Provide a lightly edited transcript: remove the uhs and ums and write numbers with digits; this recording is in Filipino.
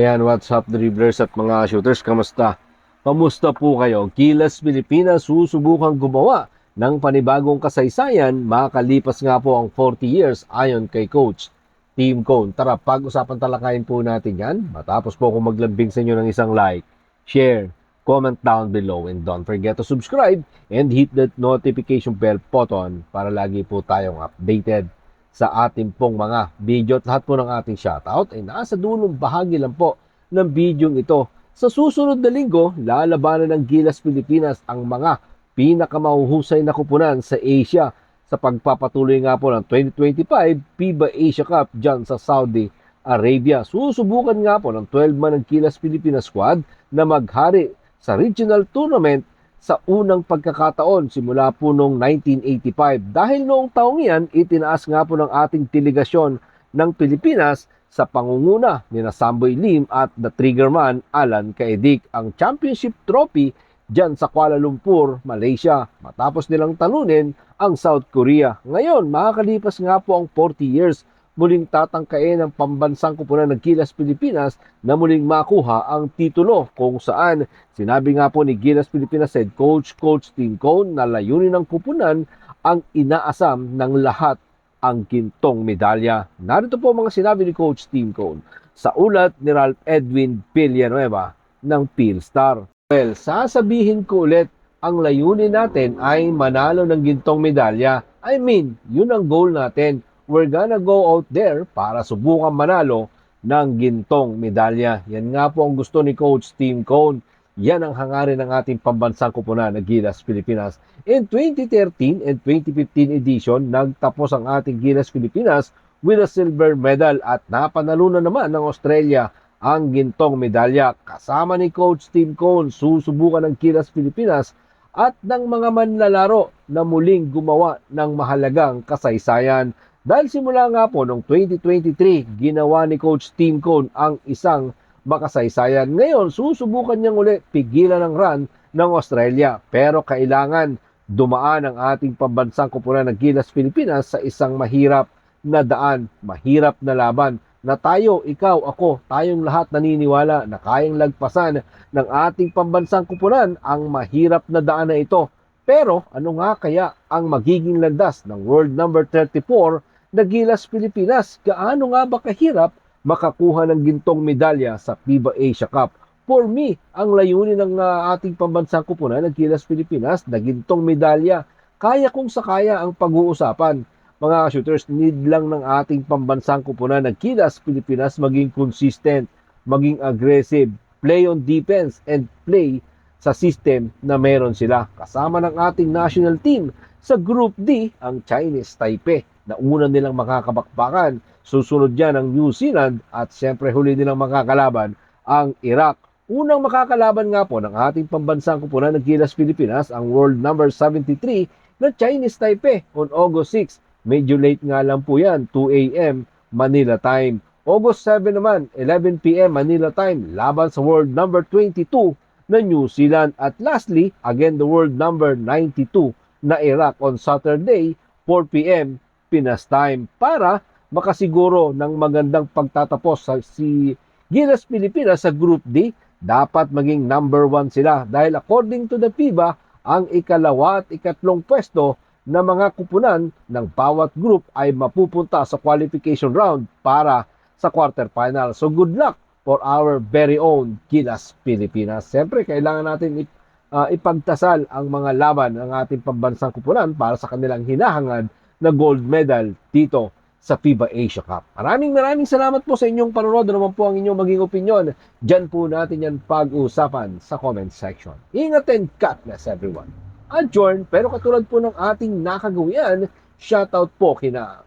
Ayan, what's up dribblers at mga shooters, kamusta? Kamusta po kayo? Gilas Pilipinas susubukang gumawa ng panibagong kasaysayan makalipas nga po ang 40 years ayon kay Coach Tim Cone. Tara, pag-usapan talakayin po natin yan. Matapos po akong maglambing sa inyo ng isang like, share, comment down below, and don't forget to subscribe and hit that notification bell button para lagi po tayong updated sa ating pong mga video at lahat po ng ating shoutout ay nasa dulong bahagi lang po ng video ito. Sa susunod na linggo, lalabanan ng Gilas Pilipinas ang mga pinakamahuhusay na kupunan sa Asia sa pagpapatuloy nga po ng 2025 FIBA Asia Cup dyan sa Saudi Arabia. Susubukan nga po ng 12-man ng Gilas Pilipinas squad na maghari sa regional tournament sa unang pagkakataon simula po noong 1985. Dahil noong taong iyan, itinaas nga po ng ating delegasyon ng Pilipinas sa pangunguna ni Samboy Lim at the Triggerman Alan Caedik ang championship trophy dyan sa Kuala Lumpur, Malaysia, matapos nilang talunin ang South Korea. Ngayon, makakalipas nga po ang 40 years, muling tatangkain ang pambansang kupunan ng Gilas Pilipinas na muling makuha ang titulo, kung saan sinabi nga po ni Gilas Pilipinas head coach Tim Cone na layunin ng kupunan ang inaasam ng lahat, ang gintong medalya. Narito po mga sinabi ni Coach Tim Cone sa ulat ni Ralph Edwin Villanueva ng Philstar. Well, sasabihin ko ulit, ang layunin natin ay manalo ng gintong medalya. I mean, yun ang goal natin. We're gonna go out there para subukan manalo ng gintong medalya. Yan nga po ang gusto ni Coach Tim Cone. Yan ang hangarin ng ating pambansang kupunan ng Gilas Pilipinas. In 2013 and 2015 edition, nagtapos ang ating Gilas Pilipinas with a silver medal at napanalo na naman ng Australia ang gintong medalya. Kasama ni Coach Tim Cone, susubukan ng Gilas Pilipinas at ng mga manlalaro na muling gumawa ng mahalagang kasaysayan. Dahil simula nga po noong 2023, ginawa ni Coach Tim Cone ang isang makasaysayan. Ngayon, susubukan niyang uli pigilan ang run ng Australia. Pero kailangan dumaan ang ating pambansang kupunan ng Gilas Pilipinas sa isang mahirap na daan, mahirap na laban na tayo, ikaw, ako, tayong lahat naniniwala na kayang lagpasan ng ating pambansang kupunan ang mahirap na daan na ito. Pero ano nga kaya ang magiging landas ng world number 34 na Gilas Pilipinas? Gaano nga ba kahirap makakuha ng gintong medalya sa FIBA Asia Cup? For me, ang layunin ng ating pambansang kupunan ng Gilas Pilipinas na gintong medalya, kaya kung sakaya ang pag-uusapan. Mga shooters, need lang ng ating pambansang kupunan ng Gilas Pilipinas maging consistent, maging aggressive, play on defense, and play sa system na meron sila. Kasama ng ating national team sa Group D, ang Chinese Taipei, na una nilang makakabakbakan. Susunod dyan ang New Zealand at siyempre huli nilang makakalaban ang Iraq. Unang makakalaban nga po ng ating pambansang kupunan ng Gilas Pilipinas ang world number 73 na Chinese Taipei on August 6. Medyo late nga lang po yan, 2 a.m. Manila time. August 7 naman, 11 p.m. Manila time, laban sa world number 22 na New Zealand. At lastly, again the world number 92 na Iraq on Saturday, 4 p.m. Pinas time, para makasiguro ng magandang pagtatapos sa si Gilas Pilipinas sa Group D. Dapat maging number 1 sila dahil according to the FIBA, ang ikalawa at ikatlong pwesto na mga kupunan ng bawat group ay mapupunta sa qualification round para sa quarterfinal. So good luck for our very own Gilas Pilipinas. Siyempre, kailangan natin ipagtasal ang mga laban ng ating pambansang kupunan para sa kanilang hinahangad na gold medal dito sa FIBA Asia Cup. Maraming salamat po sa inyong panonood. Ano naman po ang inyong maging opinion? Diyan po natin yan pag-uusapan sa comment section. Ingat and God bless everyone. Adjourn, pero katulad po ng ating nakagawian, shoutout po kina